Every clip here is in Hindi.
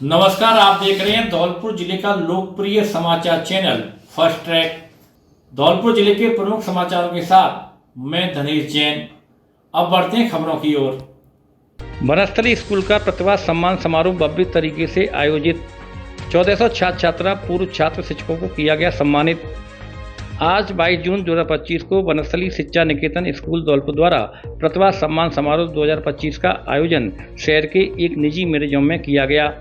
नमस्कार, आप देख रहे हैं धौलपुर जिले का लोकप्रिय समाचार चैनल फर्स्ट ट्रैक। धौलपुर जिले के प्रमुख समाचारों के साथ मैं धनेश जैन। अब बढ़ते हैं खबरों की ओर। बनस्थली स्कूल का प्रतिभा सम्मान समारोह भव्य तरीके से आयोजित। 1400 छात्र छात्रा पूर्व छात्र शिक्षकों को किया गया सम्मानित। आज 22 जून 2025 को बनस्थली शिक्षा निकेतन स्कूल धौलपुर द्वारा प्रतिभा सम्मान समारोह 2025 का आयोजन शहर के एक निजी म्यूजियम में किया गया।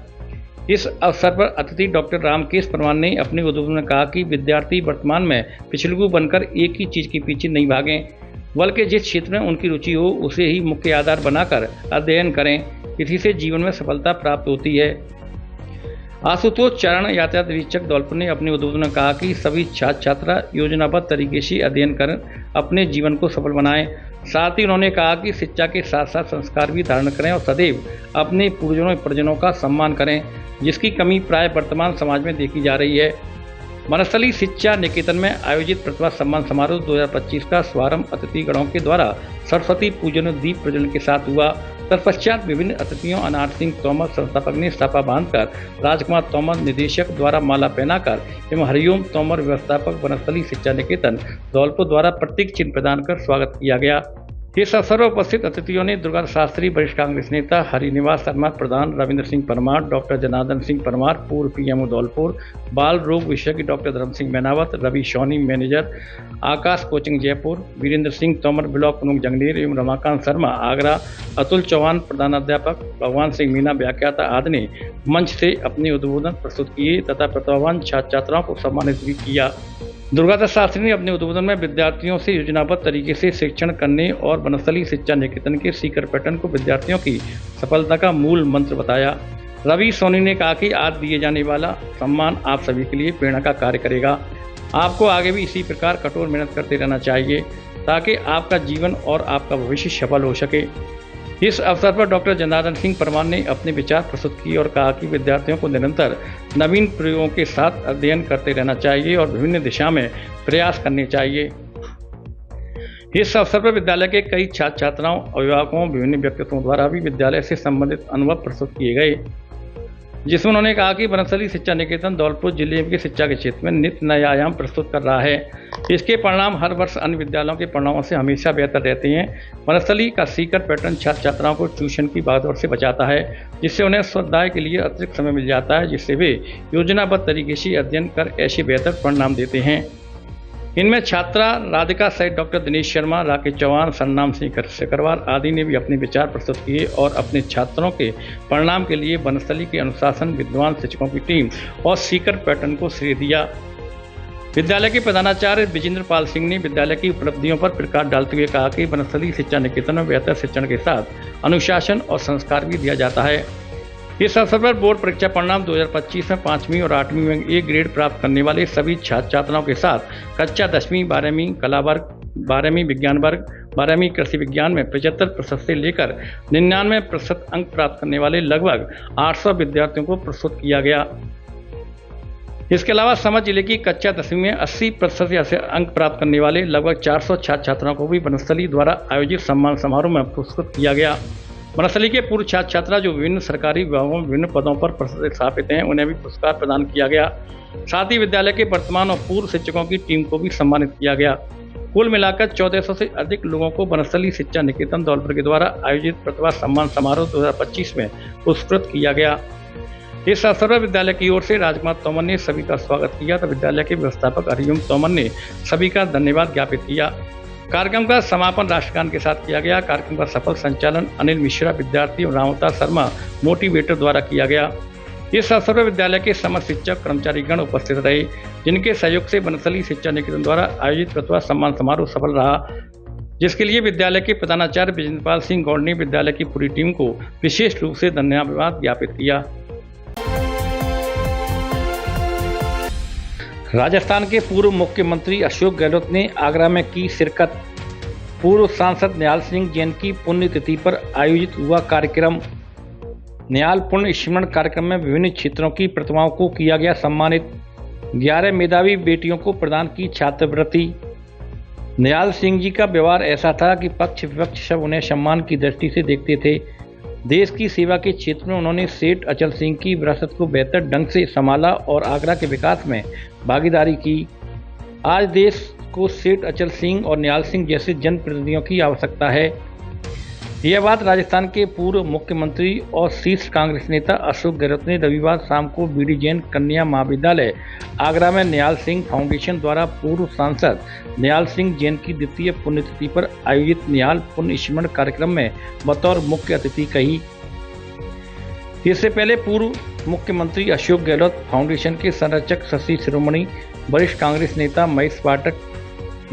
इस अवसर पर अतिथि डॉक्टर रामकेश परमार ने अपने उद्बोधन में कहा कि विद्यार्थी वर्तमान में पिछलगू बनकर एक ही चीज़ के पीछे नहीं भागें, बल्कि जिस क्षेत्र में उनकी रुचि हो उसे ही मुख्य आधार बनाकर अध्ययन करें। इसी से जीवन में सफलता प्राप्त होती है। आशुतोष चरण यातायात निरीक्षक धौलपुर ने अपने उद्बोधन में कहा कि सभी छात्र छात्रा योजनाबद्ध तरीके से अध्ययन कर अपने जीवन को सफल बनाएं। साथ ही उन्होंने कहा कि शिक्षा के साथ साथ संस्कार भी धारण करें और सदैव अपने पूर्वजों और परिजनों का सम्मान करें, जिसकी कमी प्राय वर्तमान समाज में देखी जा रही है। बनस्थली शिक्षा निकेतन में आयोजित प्रतिभा सम्मान समारोह 2025 का शुभारंभ अतिथिगणों के द्वारा सरस्वती पूजन और दीप प्रज्वलन के साथ हुआ। तत्पश्चात विभिन्न अतिथियों अनाथ सिंह तोमर संस्थापक ने साफा बांधकर, राजकुमार तोमर निदेशक द्वारा माला पहनाकर एवं हरिओम तोमर व्यवस्थापक बनस्थली शिक्षा निकेतन धौलपुर द्वारा प्रतीक चिन्ह प्रदान कर स्वागत किया गया। इस अवसर पर उपस्थित अतिथियों ने दुर्गा शास्त्री, वरिष्ठ कांग्रेस नेता हरिनिवास शर्मा प्रधान, रविंद्र सिंह परमार, डॉक्टर जनार्दन सिंह परमार पूर्व पीएमओ धौलपुर, बाल रोग विशेषज्ञ डॉक्टर धर्म सिंह मैनावत, रवि सोनी मैनेजर, आकाश कोचिंग जयपुर, वीरेंद्र सिंह तोमर ब्लॉक प्रमुख जंगलेर एवं रमाकांत शर्मा आगरा, अतुल चौहान प्रधानाध्यापक, भगवान सिंह मीना व्याख्याता आदि ने मंच से अपने उद्बोधन प्रस्तुत किए तथा प्रतिभावान छात्र छात्राओं को सम्मानित भी किया। दुर्गादास शास्त्री ने अपने उद्बोधन में विद्यार्थियों से योजनाबद्ध तरीके से शिक्षण करने और बनस्थली शिक्षा निकेतन के सीकर पैटर्न को विद्यार्थियों की सफलता का मूल मंत्र बताया। रवि सोनी ने कहा कि आज दिए जाने वाला सम्मान आप सभी के लिए प्रेरणा का कार्य करेगा। आपको आगे भी इसी प्रकार कठोर मेहनत करते रहना चाहिए ताकि आपका जीवन और आपका भविष्य सफल हो सके। इस अवसर पर डॉक्टर जनार्दन सिंह परमार ने अपने विचार प्रस्तुत किए और कहा कि विद्यार्थियों को निरंतर नवीन प्रयोगों के साथ अध्ययन करते रहना चाहिए और विभिन्न दिशा में प्रयास करने चाहिए। इस अवसर पर विद्यालय के कई छात्र छात्राओं, अभिभावकों, विभिन्न व्यक्तित्वों द्वारा भी विद्यालय से संबंधित अनुभव प्रस्तुत किए गए, जिसमें उन्होंने कहा कि बनस्थली शिक्षा निकेतन धौलपुर जिले की शिक्षा के क्षेत्र में नित्य नए आयाम प्रस्तुत कर रहा है। इसके परिणाम हर वर्ष अन्य विद्यालयों के परिणामों से हमेशा बेहतर रहते हैं। बनस्थली का सीकर पैटर्न छात्र छात्राओं को ट्यूशन की भागदौड़ से बचाता है, जिससे उन्हें स्वाध्याय के लिए अतिरिक्त समय मिल जाता है, जिससे वे योजनाबद्ध तरीके से अध्ययन कर ऐसे बेहतर परिणाम देते हैं। इनमें छात्रा राधिका सहित डॉक्टर दिनेश शर्मा, राकेश चौहान, सन्नाम सिंह सिकरवार आदि ने भी अपने विचार प्रस्तुत किए और अपने छात्रों के परिणाम के लिए बनस्थली के अनुशासन, विद्वान शिक्षकों की टीम और सीकर पैटर्न को श्रेय दिया। विद्यालय के प्रधानाचार्य विजेंद्र पाल सिंह ने विद्यालय की उपलब्धियों पर प्रकाश डालते हुए कहा कि बनस्थली शिक्षा निकेतन में बेहतर शिक्षण के साथ अनुशासन और संस्कार भी दिया जाता है। इस अवसर पर बोर्ड परीक्षा परिणाम 2025 में 5वीं और 8वीं में A ग्रेड प्राप्त करने वाले सभी छात्र छात्राओं के साथ कक्षा 10वीं, 12वीं कला वर्ग, 12वीं विज्ञान वर्ग, 12वीं कृषि विज्ञान में 75% से लेकर 99% अंक प्राप्त करने वाले लगभग 800 विद्यार्थियों को प्रस्तुत किया गया। इसके अलावा समस्त जिले की कक्षा 10वीं में 80% से अंक प्राप्त करने वाले लगभग 400 छात्र छात्राओं को भी बनस्थली द्वारा आयोजित सम्मान समारोह में पुरस्कृत किया गया। बनस्थली के पूर्व छात्र छात्रा जो विभिन्न सरकारी विभागों में विभिन्न पदों पर स्थापित हैं, उन्हें भी पुरस्कार प्रदान किया गया। साथ ही विद्यालय के वर्तमान और पूर्व शिक्षकों की टीम को भी सम्मानित किया गया। कुल मिलाकर 1400 से अधिक लोगों को बनस्थली शिक्षा निकेतन धौलपुर के द्वारा आयोजित प्रतिभा सम्मान समारोह 2025 में पुरस्कृत किया गया। इस अवसर पर विद्यालय की ओर से राजकुमार तोमर ने सभी का स्वागत किया तो विद्यालय के व्यवस्थापक हरिओम तोमर ने सभी का धन्यवाद ज्ञापित किया। कार्यक्रम का समापन राष्ट्रगान के साथ किया गया। कार्यक्रम का सफल संचालन अनिल मिश्रा विद्यार्थी और रामवतार शर्मा मोटिवेटर द्वारा किया गया। इस अवसर पर विद्यालय के समस्त शिक्षक कर्मचारीगण उपस्थित रहे, जिनके सहयोग से बनस्थली शिक्षा निकेतन द्वारा आयोजित प्रतिभा सम्मान समारोह सफल रहा, जिसके लिए विद्यालय के प्रधानाचार्य विजेंद्र पाल सिंह गौड़ ने विद्यालय की पूरी टीम को विशेष रूप से धन्यवाद ज्ञापित किया। राजस्थान के पूर्व मुख्यमंत्री अशोक गहलोत ने आगरा में की शिरकत। पूर्व सांसद निहाल सिंह जैन की पुण्यतिथि पर आयोजित हुआ कार्यक्रम। निहाल पुण्य स्मरण कार्यक्रम में विभिन्न क्षेत्रों की प्रतिभाओं को किया गया सम्मानित। 11 मेधावी बेटियों को प्रदान की छात्रवृत्ति। निहाल सिंह जी का व्यवहार ऐसा था कि पक्ष विपक्ष सब उन्हें सम्मान की दृष्टि से देखते थे। देश की सेवा के क्षेत्र में उन्होंने सेठ अचल सिंह की विरासत को बेहतर ढंग से संभाला और आगरा के विकास में भागीदारी की। आज देश को सेठ अचल सिंह और निहाल सिंह जैसे जनप्रतिनिधियों की आवश्यकता है। यह बात राजस्थान के पूर्व मुख्यमंत्री और शीर्ष कांग्रेस नेता अशोक गहलोत ने रविवार शाम को बीडी जैन कन्या महाविद्यालय आगरा में निहाल सिंह फाउंडेशन द्वारा पूर्व सांसद निहाल सिंह जैन की द्वितीय पुण्यतिथि पर आयोजित निहाल पुण्य स्मरण कार्यक्रम में बतौर मुख्य अतिथि कही। इससे पहले पूर्व मुख्यमंत्री अशोक गहलोत, फाउंडेशन के संरक्षक शशि शिरोमणि, वरिष्ठ कांग्रेस नेता महेश पाठक,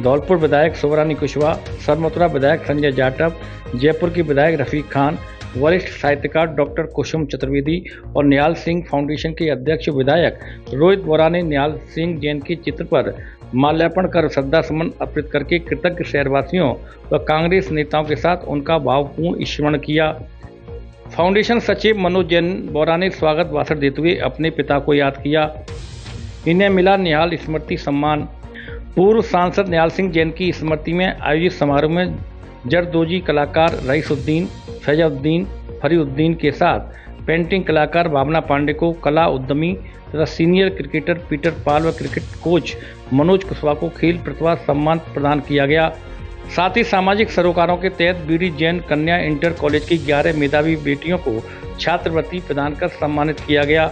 धौलपुर विधायक सुब्रानी कुशवाहा, सरमथुरा विधायक संजय जाटव, जयपुर के विधायक रफीक खान, वरिष्ठ साहित्यकार डॉक्टर कुसुम चतुर्वेदी और निहाल सिंह फाउंडेशन के अध्यक्ष विधायक रोहित बोरा ने निहाल सिंह जैन के चित्र पर माल्यार्पण कर श्रद्धासुमन अर्पित करके कृतज्ञ शहरवासियों व कांग्रेस नेताओं के साथ उनका भावपूर्ण स्मरण किया। फाउंडेशन सचिव मनोज जैन बोरा ने स्वागत भाषण देते हुए अपने पिता को याद किया। इन्हें मिला निहाल स्मृति सम्मान। पूर्व सांसद निहाल सिंह जैन की स्मृति में आयोजित समारोह में जरदोजी कलाकार रईसुद्दीन, फैजुद्दीन, फरीउद्दीन के साथ पेंटिंग कलाकार भावना पांडे को कला उद्यमी तथा सीनियर क्रिकेटर पीटर पाल व क्रिकेट कोच मनोज कुशवाहा को खेल प्रतिभा सम्मान प्रदान किया गया। साथ ही सामाजिक सरोकारों के तहत बीडी जैन कन्या इंटर कॉलेज की 11 मेधावी बेटियों को छात्रवृत्ति प्रदान कर सम्मानित किया गया।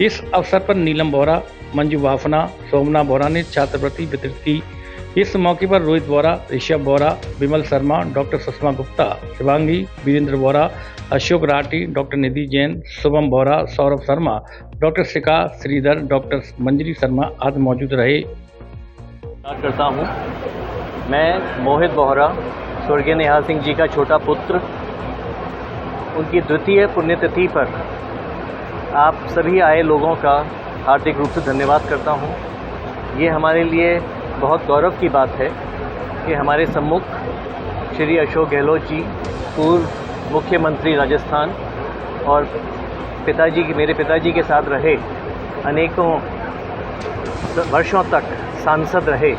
इस अवसर पर नीलम बोरा, मंजू बाफना, सोमना बोरा ने छात्रवृत्ति वितरित की। इस मौके पर रोहित बोरा, ऋषभ बोरा, विमल शर्मा, डॉक्टर सुषमा गुप्ता, शिवांगी, वीरेंद्र बोरा, अशोक राठी, डॉक्टर निधि जैन, शुभम बोरा, सौरभ शर्मा, डॉक्टर शिखा श्रीधर, डॉक्टर मंजरी शर्मा आदि मौजूद रहे। बात करता हूँ, मैं मोहित बोहरा, स्वर्गीय निहाल सिंह जी का छोटा पुत्र, उनकी द्वितीय पुण्यतिथि पर आप सभी आए लोगों का हार्दिक रूप से धन्यवाद करता हूँ। ये हमारे लिए बहुत गौरव की बात है कि हमारे सम्मुख श्री अशोक गहलोत जी, पूर्व मुख्यमंत्री राजस्थान और मेरे पिताजी के साथ रहे, अनेकों वर्षों तक सांसद रहे,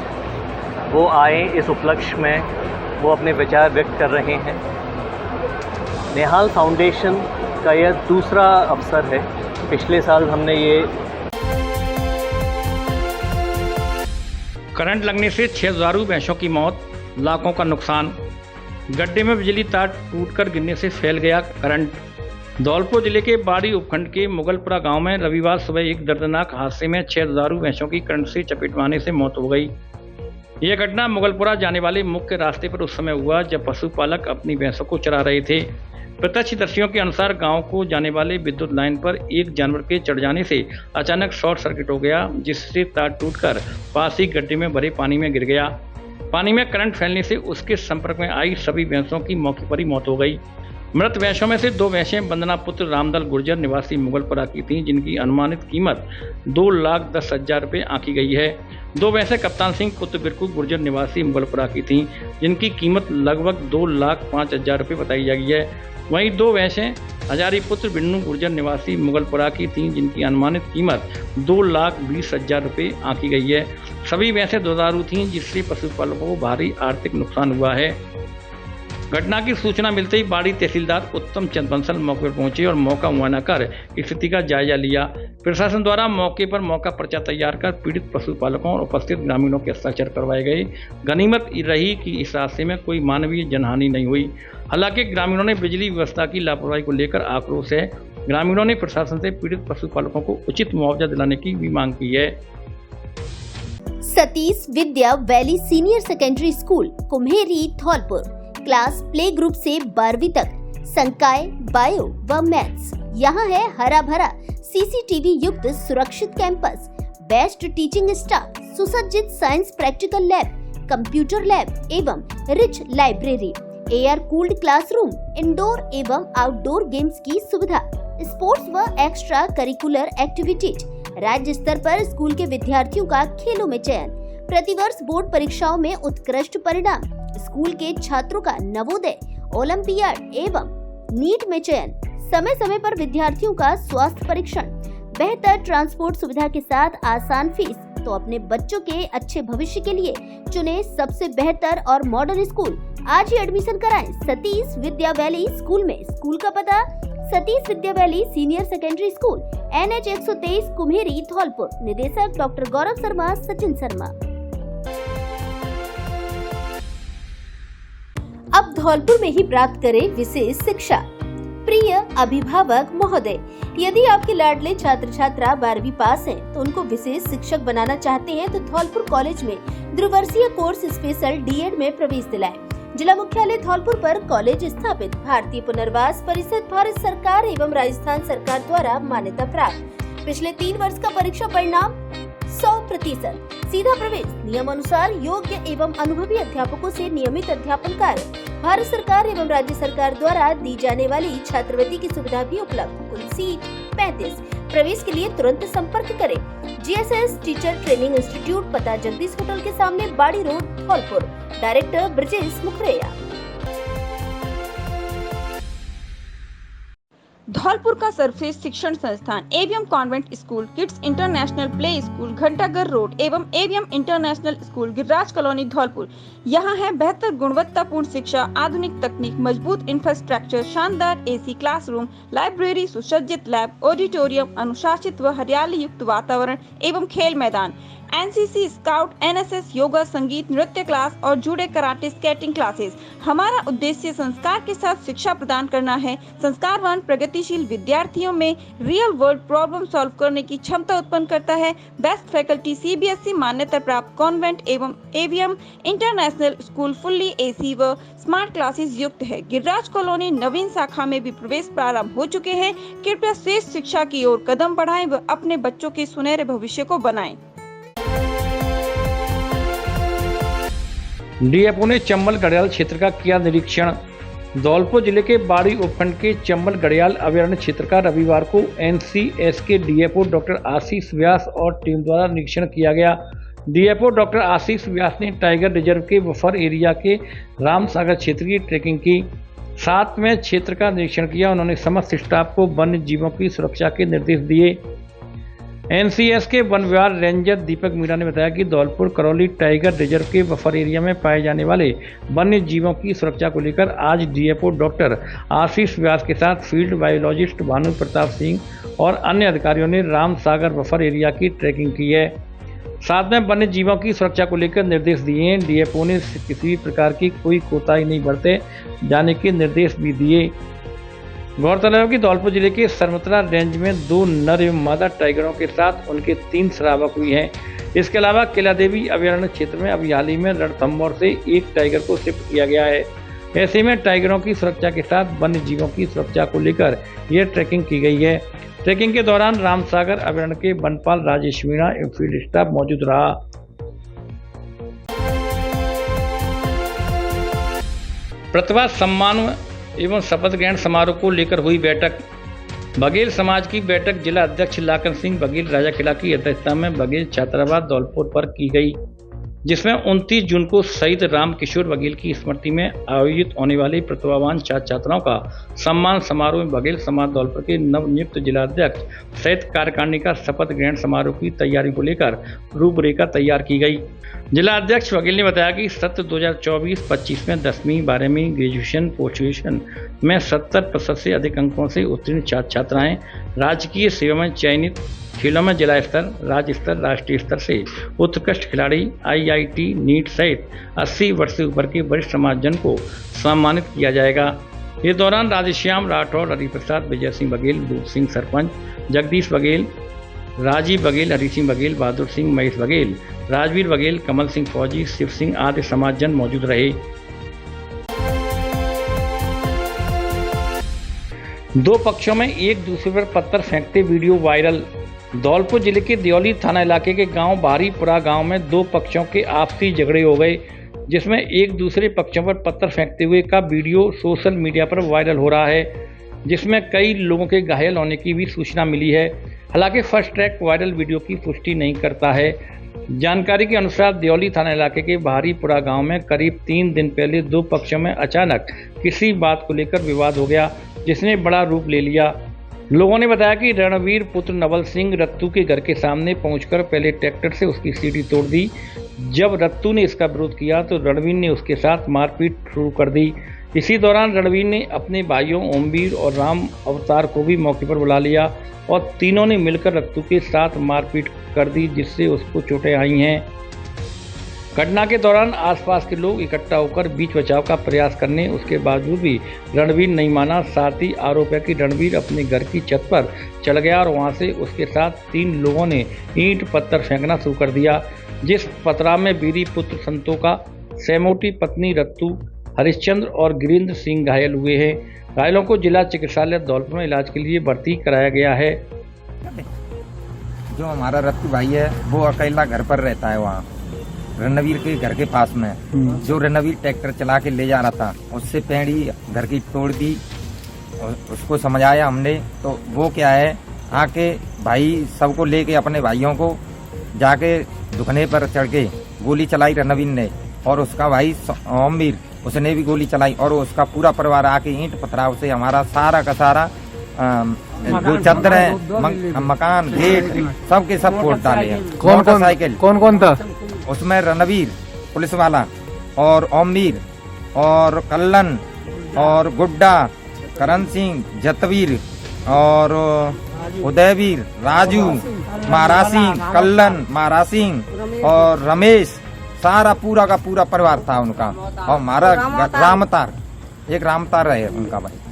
वो आए इस उपलक्ष्य में, वो अपने विचार व्यक्त कर रहे हैं। निहाल फाउंडेशन का यह दूसरा अवसर है। पिछले साल हमने ये करंट लगने से 6 दुधारू भैंसों की मौत, लाखों का नुकसान। गड्ढे में बिजली तार टूटकर गिरने से फैल गया करंट। धौलपुर जिले के बाड़ी उपखंड के मुगलपुरा गांव में रविवार सुबह एक दर्दनाक हादसे में 6 दुधारू भैंसों की करंट से चपेट में आने से मौत हो गई। यह घटना मुगलपुरा जाने वाले मुख्य रास्ते पर उस समय हुआ जब पशुपालक अपनी भैंसों को चरा रहे थे। प्रत्यक्षदर्शियों के अनुसार गांव को जाने वाले विद्युत लाइन पर एक जानवर के चढ़ जाने से अचानक शॉर्ट सर्किट हो गया, जिससे तार टूटकर पास ही गड्ढे में भरे पानी में गिर गया। पानी में करंट फैलने से उसके संपर्क में आई सभी भैंसों की मौके पर ही मौत हो गई। मृत भैंसों में से 2 भैंसें वंदना पुत्र रामदल गुर्जर निवासी मुगलपुरा की थीं, जिनकी अनुमानित कीमत 2,10,000 रुपये आंकी गई है। 2 भैंसें कप्तान सिंह पुत्र बिरकू गुर्जर निवासी मुगलपुरा की थीं, जिनकी कीमत लगभग 2,05,000 रुपये बताई गई है। वहीं 2 भैंसें हजारी पुत्र बिन्नू गुर्जर निवासी मुगलपुरा की थीं, जिनकी अनुमानित कीमत 2,20,000 रुपये आंकी गई है। सभी भैंसें दुधारू थीं, जिससे पशुपालकों को भारी आर्थिक नुकसान हुआ है। घटना की सूचना मिलते ही बाड़ी तहसीलदार उत्तम चंद बंसल मौके पर पहुंचे और मौका मुआयना कर स्थिति का जायजा लिया। प्रशासन द्वारा मौके पर मौका पर्चा तैयार कर पीड़ित पशुपालकों और उपस्थित ग्रामीणों के हस्ताक्षर करवाए गए। गनीमत रही कि इस हादसे में कोई मानवीय जनहानि नहीं हुई। हालांकि ग्रामीणों ने बिजली व्यवस्था की लापरवाही को लेकर आक्रोश है। ग्रामीणों ने प्रशासन से पीड़ित पशुपालकों को उचित मुआवजा दिलाने की भी मांग की है। Satish Vidya valley senior secondary school Kumheri Dholpur class play group से 12वीं तक, संकाय, बायो व मैथ्स। यहाँ है हरा भरा सीसीटीवी युक्त सुरक्षित कैंपस, बेस्ट टीचिंग स्टाफ, सुसज्जित science practical lab, computer lab एवं rich library, air cooled classroom, indoor एवं आउटडोर गेम्स की सुविधा, स्पोर्ट्स व एक्स्ट्रा करिकुलर एक्टिविटीज। राज्य स्तर पर स्कूल के विद्यार्थियों का खेलों में चयन, प्रतिवर्ष बोर्ड परीक्षाओं में उत्कृष्ट परिणाम, स्कूल के छात्रों का नवोदय, ओलंपियाड एवं नीट में चयन, समय समय पर विद्यार्थियों का स्वास्थ्य परीक्षण, बेहतर ट्रांसपोर्ट सुविधा के साथ आसान फीस। तो अपने बच्चों के अच्छे भविष्य के लिए चुने सबसे बेहतर और मॉडर्न स्कूल आज ही एडमिशन कराएं सतीश विद्या वैली स्कूल में। स्कूल का पता Satish Vidya valley senior secondary school, NH 123 Kumheri Dholpur. निदेशक डॉक्टर गौरव शर्मा, सचिन शर्मा। अब धौलपुर में ही प्राप्त करें विशेष शिक्षा। प्रिय अभिभावक महोदय, यदि आपके लाडले छात्र छात्रा 12वीं पास हैं, तो उनको विशेष शिक्षक बनाना चाहते हैं तो धौलपुर कॉलेज में द्विवर्षीय कोर्स स्पेशल D.Ed में प्रवेश दिलाएं। जिला मुख्यालय धौलपुर पर कॉलेज स्थापित। भारतीय पुनर्वास परिषद भारत सरकार एवं राजस्थान सरकार द्वारा मान्यता प्राप्त। पिछले 3 वर्ष का परीक्षा परिणाम 100%। सीधा प्रवेश। नियम अनुसार योग्य एवं अनुभवी अध्यापकों से नियमित अध्यापन कार्य। भारत सरकार एवं राज्य सरकार द्वारा दी जाने वाली छात्रवृत्ति की सुविधा भी उपलब्ध। कुल सीट 35। प्रवेश के लिए तुरंत संपर्क करें। GSS टीचर ट्रेनिंग इंस्टीट्यूट, पता जगदीश होटल के सामने, बाड़ी रोड, धौलपुर। डायरेक्टर ब्रजेश मुखरेया। धौलपुर का सर्वश्रेष्ठ शिक्षण संस्थान AVM convent school, kids international play school, Ghantaghar road एवं AVM international school, Giriraj colony, Dholpur. यहाँ है बेहतर गुणवत्तापूर्ण शिक्षा, आधुनिक तकनीक, मजबूत इंफ्रास्ट्रक्चर, शानदार AC क्लासरूम, लाइब्रेरी, सुसज्जित लैब, ऑडिटोरियम, अनुशासित व हरियाली युक्त वातावरण एवं खेल मैदान, NCC, स्काउट, NSS, योगा, संगीत, नृत्य क्लास और जूडो, कराटे, स्केटिंग क्लासेस। हमारा उद्देश्य संस्कार के साथ शिक्षा प्रदान करना है। संस्कारवान प्रगतिशील विद्यार्थियों में रियल वर्ल्ड प्रॉब्लम सॉल्व करने की क्षमता उत्पन्न करता है। बेस्ट फैकल्टी CBSE मान्यता प्राप्त कॉन्वेंट एवं AVM international school fully AC व स्मार्ट क्लासेस युक्त है। गिरिराज कॉलोनी नवीन शाखा में भी प्रवेश प्रारंभ हो चुके हैं। कृपया श्रेष्ठ शिक्षा की ओर कदम बढ़ाएं व अपने बच्चों के सुनहरे भविष्य को बनाएं। DFO ने चंबल गड़ियाल क्षेत्र का किया निरीक्षण। धौलपुर जिले के बाड़ी उपखंड के चंबल गड़ियाल अभयारण्य क्षेत्र का रविवार को NCS के DFO डॉक्टर आशीष व्यास और टीम द्वारा निरीक्षण किया गया। DFO डॉक्टर आशीष व्यास ने टाइगर रिजर्व के बफर एरिया के रामसागर क्षेत्र की ट्रैकिंग की, साथ में क्षेत्र का निरीक्षण किया। उन्होंने समस्त स्टाफ को वन्य जीवों की सुरक्षा के निर्देश दिए। NCS के वन विभाग रेंजर दीपक मीणा ने बताया कि धौलपुर करौली टाइगर रिजर्व के बफर एरिया में पाए जाने वाले वन्य जीवों की सुरक्षा को लेकर आज DFO डॉक्टर आशीष व्यास के साथ फील्ड बायोलॉजिस्ट भानु प्रताप सिंह और अन्य अधिकारियों ने रामसागर बफर एरिया की ट्रैकिंग की है। साथ में वन्य जीवों की सुरक्षा को लेकर निर्देश दिए हैं। DFO ने किसी भी प्रकार की कोई कोताही नहीं बरते जाने के निर्देश भी दिए। गौरतलब है कि धौलपुर जिले के सरमतरा रेंज में 2 नर एवं मादा टाइगरों के साथ उनके 3 सराबक हुई हैं। इसके अलावा किला देवी अभयारण्य क्षेत्र में अभी हाल ही में रणथंभौर से 1 टाइगर को शिफ्ट किया गया है। ऐसे में टाइगरों की सुरक्षा के साथ वन्य जीवों की सुरक्षा को लेकर यह ट्रैकिंग की गई है। ट्रैकिंग के दौरान रामसागर अभयारण्य के वनपाल राजेश मीणा एवं फील्ड स्टाफ मौजूद रहा। प्रतिभा सम्मान एवं शपथ ग्रहण समारोह को लेकर हुई बैठक। बघेल समाज की बैठक जिला अध्यक्ष लाखन सिंह बघेल राजा किला की अध्यक्षता में बघेल छात्रावास धौलपुर पर की गई, जिसमें 29 जून को शहीद राम किशोर बघेल की स्मृति में आयोजित होने वाली प्रतिभावान छात्र छात्राओं का सम्मान समारोह में बघेल समाज धौलपुर के नवनियुक्त जिलाध्यक्ष सहित कार्यकारिणी का शपथ ग्रहण समारोह की तैयारी को लेकर रूपरेखा तैयार की गई। जिला अध्यक्ष बघेल ने बताया कि सत्र 2024-25 में 10वीं 12वीं ग्रेजुएशन पोस्ट ग्रेजुएशन में 70% से अधिक अंकों से उत्तीर्ण छात्र छात्राएं राजकीय सेवा में चयनित खेलों में जिला स्तर, राज्य स्तर, राष्ट्रीय स्तर से उत्कृष्ट खिलाड़ी, IIT, नीट सहित 80 वर्ष से ऊपर के वरिष्ठ समाजजन को सम्मानित किया जाएगा। इस दौरान राधेश्याम राठौर, हरिप्रसाद, विजय सिंह बघेल, दूध सिंह सरपंच, जगदीश बघेल, राजीव बघेल, हरि सिंह बघेल, बहादुर सिंह, महेश बघेल, राजवीर बघेल, कमल सिंह फौजी, शिव सिंह आदि समाजजन मौजूद रहे। दो पक्षों में एक दूसरे पर पत्थर फेंकते वीडियो वायरल। धौलपुर जिले के दियोली थाना इलाके के गांव बारीपुरा गांव में दो पक्षों के आपसी झगड़े हो गए, जिसमें एक दूसरे पक्षों पर पत्थर फेंकते हुए का वीडियो सोशल मीडिया पर वायरल हो रहा है, जिसमें कई लोगों के घायल होने की भी सूचना मिली है। हालांकि फर्स्ट ट्रैक वायरल वीडियो की पुष्टि नहीं करता है। जानकारी के अनुसार दियोली थाना इलाके के बारीपुरा गांव में करीब 3 दिन पहले दो पक्षों में अचानक किसी बात को लेकर विवाद हो गया, जिसने बड़ा रूप ले लिया। लोगों ने बताया कि रणवीर पुत्र नवल सिंह रत्तू के घर के सामने पहुंचकर पहले ट्रैक्टर से उसकी सीढ़ी तोड़ दी। जब रत्तू ने इसका विरोध किया तो रणवीर ने उसके साथ मारपीट शुरू कर दी। इसी दौरान रणवीर ने अपने भाइयों ओमवीर और राम अवतार को भी मौके पर बुला लिया और तीनों ने मिलकर रत्तू के साथ मारपीट कर दी, जिससे उसको चोटें आई हैं। घटना के दौरान आसपास के लोग इकट्ठा होकर बीच बचाव का प्रयास करने उसके बावजूद भी रणवीर नहीं माना। साथ ही आरोप है कि रणवीर अपने घर की छत पर चढ़ गया और वहां से उसके साथ 3 लोगों ने ईंट पत्थर फेंकना शुरू कर दिया, जिस पथराव में बीरी पुत्र संतोका, सैमोटी पत्नी रत्तू, हरिश्चंद्र और गिरीन्द्र सिंह घायल हुए हैं। घायलों को जिला चिकित्सालय धौलपुर में इलाज के लिए भर्ती कराया गया है। जो हमारा रत्तू भाई है वो अकेला घर पर रहता है वहाँ रणवीर के घर के पास में। जो रणवीर ट्रैक्टर चला के ले जा रहा था उससे पेड़ी घर की तोड़ दी। उसको समझाया हमने तो वो क्या है आके भाई सबको लेके अपने भाइयों को जाके दुखने पर चढ़ के गोली चलाई रणवीर ने, और उसका भाई ओमवीर उसने भी गोली चलाई और उसका पूरा परिवार आके ईंट पथराव से हमारा सारा का सारा जो चादर है मकान गेट सबके सब फोड़ डाले हैं। मोटरसाइकिल कौन था उसमें? रणवीर पुलिस वाला और ओमवीर और कल्लन और गुड्डा, करण सिंह, जतवीर और उदयवीर, राजू, महाराज सिंह, कल्लन, महाराज सिंह और रमेश, सारा पूरा का पूरा परिवार था उनका। और हमारा रामतार, एक रामतार है उनका भाई।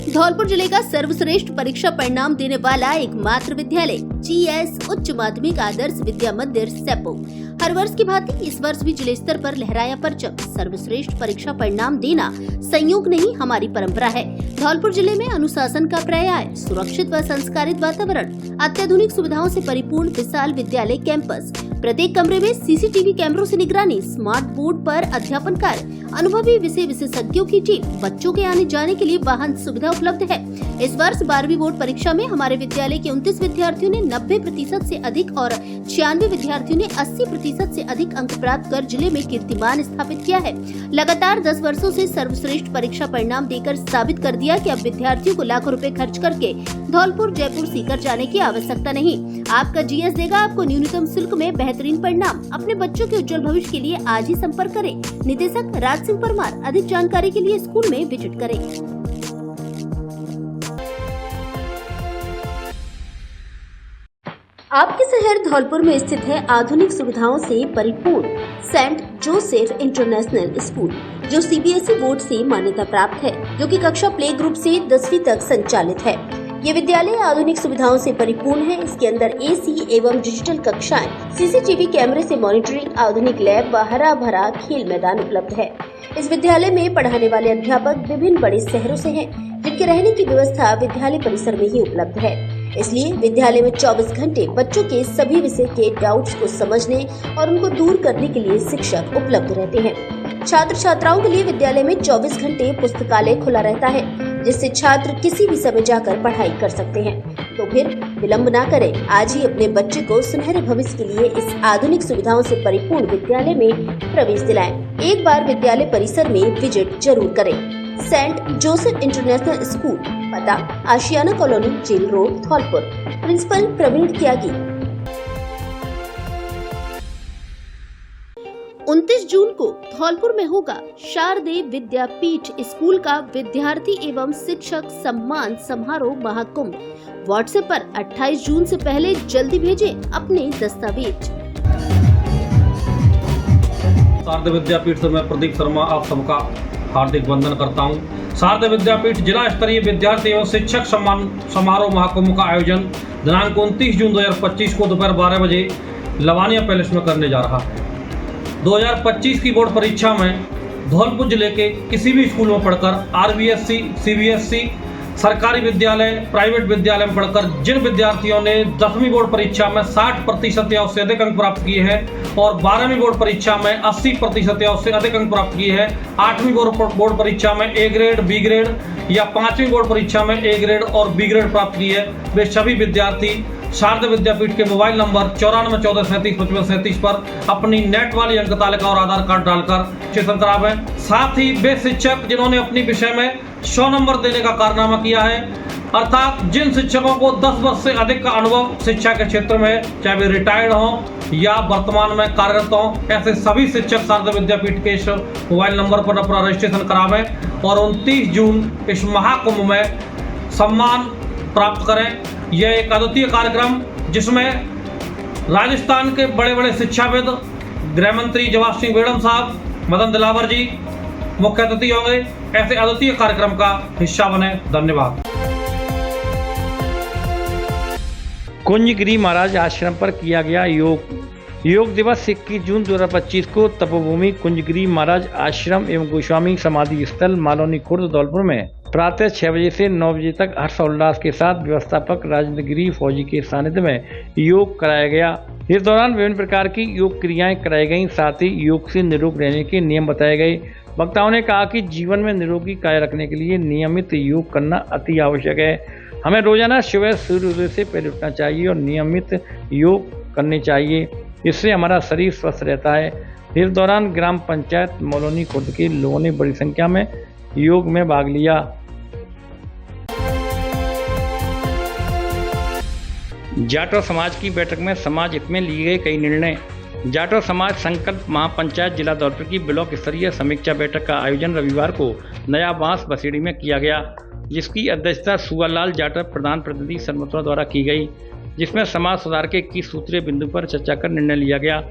धौलपुर जिले का सर्वश्रेष्ठ परीक्षा परिणाम देने वाला एकमात्र विद्यालय जीएस उच्च माध्यमिक आदर्श विद्या मंदिर सेपो हर वर्ष की भांति इस वर्ष भी जिले स्तर पर लहराया परचम। सर्वश्रेष्ठ परीक्षा परिणाम देना संयोग नहीं, हमारी परंपरा है। धौलपुर जिले में अनुशासन का पर्याय, सुरक्षित व संस्कारित वातावरण, अत्याधुनिक सुविधाओं से परिपूर्ण विशाल विद्यालय कैंपस, प्रत्येक कमरे में सीसीटीवी कैमरों से निगरानी, स्मार्ट बोर्ड पर अध्यापन कार्य, अनुभवी विषय विशेषज्ञों की टीम, बच्चों के आने जाने के लिए वाहन सुविधा उपलब्ध है। इस वर्ष 12वीं बोर्ड परीक्षा में हमारे विद्यालय के 29 विद्यार्थियों ने 90% से अधिक और 96 विद्यार्थियों ने 80% से अधिक अंक प्राप्त कर जिले में कीर्तिमान स्थापित किया है। लगातार 10 वर्षों से सर्वश्रेष्ठ परीक्षा परिणाम देकर साबित कर दिया कि अब विद्यार्थियों को लाखों रुपए खर्च करके धौलपुर जयपुर सीकर जाने की आवश्यकता नहीं। आपका जीएस देगा आपको न्यूनतम शुल्क में बेहतरीन परिणाम। अपने बच्चों के उज्जवल भविष्य के लिए आज ही संपर्क करें। निदेशक राज सिंह परमार। अधिक जानकारी के लिए स्कूल में विजिट करें। आपके शहर धौलपुर में स्थित है आधुनिक सुविधाओं से परिपूर्ण सेंट जोसेफ इंटरनेशनल स्कूल, जो सीबीएसई बोर्ड से मान्यता प्राप्त है, जो कि कक्षा प्ले ग्रुप से 10वीं तक संचालित है। ये विद्यालय आधुनिक सुविधाओं से परिपूर्ण है। इसके अंदर एसी एवं डिजिटल कक्षाएं, सीसीटीवी कैमरे से मॉनिटरिंग, आधुनिक लैब व हरा भरा खेल मैदान उपलब्ध है। इस विद्यालय में पढ़ाने वाले अध्यापक विभिन्न बड़े शहरों से हैं, जिनके रहने की व्यवस्था विद्यालय परिसर में ही उपलब्ध है। इसलिए विद्यालय में 24 घंटे बच्चों के सभी विषय के डाउट्स को समझने और उनको दूर करने के लिए शिक्षक उपलब्ध रहते हैं। छात्र छात्राओं के लिए विद्यालय में 24 घंटे पुस्तकालय खुला रहता है, जिससे छात्र किसी भी समय जाकर पढ़ाई कर सकते हैं। तो फिर विलंब ना करें, आज ही अपने बच्चे को सुनहरे भविष्य के लिए इस आधुनिक सुविधाओं से परिपूर्ण विद्यालय में प्रवेश दिलाएं। एक बार विद्यालय परिसर में विजिट जरूर करें। सेंट जोसेफ इंटरनेशनल स्कूल, पता Ashiyana colony, jail road, Dholpur. Principal Praveen Tyagi. 29 जून को धौलपुर में होगा शारदे विद्यापीठ स्कूल का विद्यार्थी एवं शिक्षक सम्मान समारोह महाकुंभ। व्हाट्सएप पर 28 जून से पहले जल्दी भेजें अपने दस्तावेज। शारदे विद्यापीठ से मैं प्रदीप शर्मा आप सबका हार्दिक वंदन करता हूं। शारदे विद्यापीठ जिला स्तरीय विद्यार्थी एवं शिक्षक सम्मान समारोह महाकुंभ का आयोजन दिनांक 29 जून 2025 को दोपहर 12 बजे लवानिया पैलेस में करने जा रहा है। 2025 की बोर्ड परीक्षा में धौलपुर जिले के किसी भी स्कूल में पढ़कर आरबीएससी, सीबीएसई, सरकारी विद्यालय, प्राइवेट विद्यालय में पढ़कर जिन विद्यार्थियों ने 10वीं बोर्ड परीक्षा में 60% या उससे अधिक अंक प्राप्त किए हैं और 12वीं बोर्ड परीक्षा में 80% या उससे अधिक अंक प्राप्त किए हैं, 8वीं बोर्ड परीक्षा में ए ग्रेड, बी ग्रेड या 5वीं बोर्ड परीक्षा में ए ग्रेड और बी ग्रेड प्राप्त किए, वे सभी विद्यार्थी शारदा विद्यापीठ के मोबाइल नंबर 9414375537 पर अपनी नेट वाली अंक तालिका और आधार कार्ड डालकर रजिस्ट्रेशन करावें। साथ ही वे शिक्षक जिन्होंने अपनी विषय में 100 नंबर देने का कारनामा किया है, अर्थात जिन शिक्षकों को 10 वर्ष से अधिक का अनुभव शिक्षा के क्षेत्र में, चाहे वे रिटायर्ड हों या वर्तमान में कार्यरत हों, ऐसे सभी शिक्षक शारदा विद्यापीठ के इस मोबाइल नंबर पर अपना रजिस्ट्रेशन करावें और 29 जून इस महाकुंभ में सम्मान प्राप्त करें। यह एक अद्वितीय कार्यक्रम जिसमें राजस्थान के बड़े बड़े शिक्षाविद, गृह मंत्री जवाहर सिंह बेड़म साहब, मदन दिलावर जी मुख्य अतिथि होंगे। ऐसे अद्वितीय कार्यक्रम का हिस्सा बने। धन्यवाद। कुंजगिरी महाराज आश्रम पर किया गया योग दिवस 21 जून 2025 को तपोभूमि कुंजगिरी महाराज आश्रम एवं गोस्वामी समाधि स्थल मालौनी खुर्द धौलपुर में प्रातः 6 बजे से 9 बजे तक हर्षोल्लास के साथ व्यवस्थापक राजेंद्र गिरी फौजी के सानिध्य में योग कराया गया। इस दौरान विभिन्न प्रकार की योग क्रियाएं कराई गईं, साथ ही योग से निरोग रहने के नियम बताए गए। वक्ताओं ने कहा कि जीवन में निरोगी काया रखने के लिए नियमित योग करना अति आवश्यक है। हमें रोजाना सुबह सूर्योदय से पहले उठना चाहिए और नियमित योग करनी चाहिए, इससे हमारा शरीर स्वस्थ रहता है। इस दौरान ग्राम पंचायत मौलौनी खुर्द के लोगों ने बड़ी संख्या में योग में भाग लिया। जाटव समाज की बैठक में समाज हित में लिए गए कई निर्णय। जाटव समाज संकल्प महापंचायत जिला धौलपुर की ब्लॉक स्तरीय समीक्षा बैठक का आयोजन रविवार को नया बांस बसेड़ी में किया गया, जिसकी अध्यक्षता सुगालाल जाटव प्रधान प्रतिनिधि सरमथुरा द्वारा की गई, जिसमें समाज सुधार के 21 सूत्रीय बिंदु पर चर्चा कर निर्णय लिया गया,